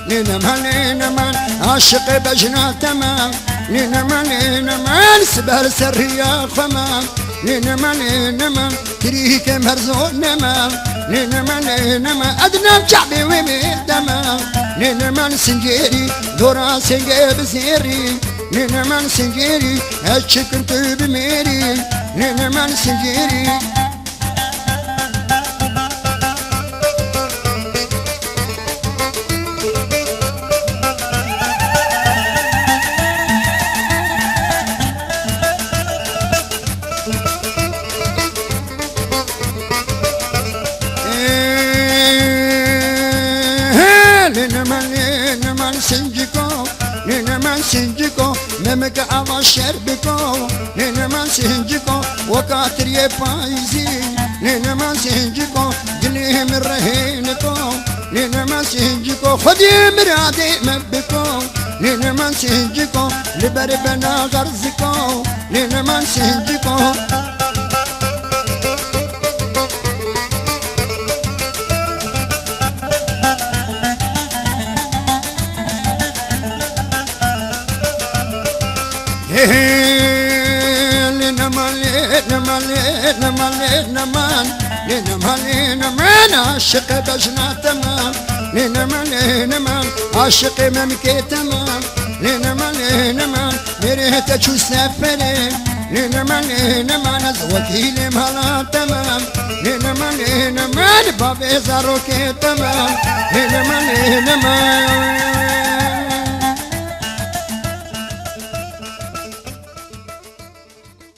لينمان عاشق بجنا تمام لينمان سبر سريا خمام لينمان كريك مرزو نمام لينمان أدنى شعبي وميت تمام لينمان سنجيري دورا سنجيب زيري لينمان سنجيري هاتشك انت بميري لينمان سنجيري لينمان سنجيكو ممك أما شربكو لينمان سنجيكو وكاتر يبايزي لينمان سنجيكو قليه من رهينكو لينمان سنجيكو خدي مرادي مبكو لينمان سنجيكو لبربنا غرزكو لينمان سنجيكو لينمان عاشق بجنا تمام لينمان عاشق ممكي تمام لينمان مريت شو سافرين لينمان وكيل مهلا تمام لينمان بابي زاروكي تمام لينمان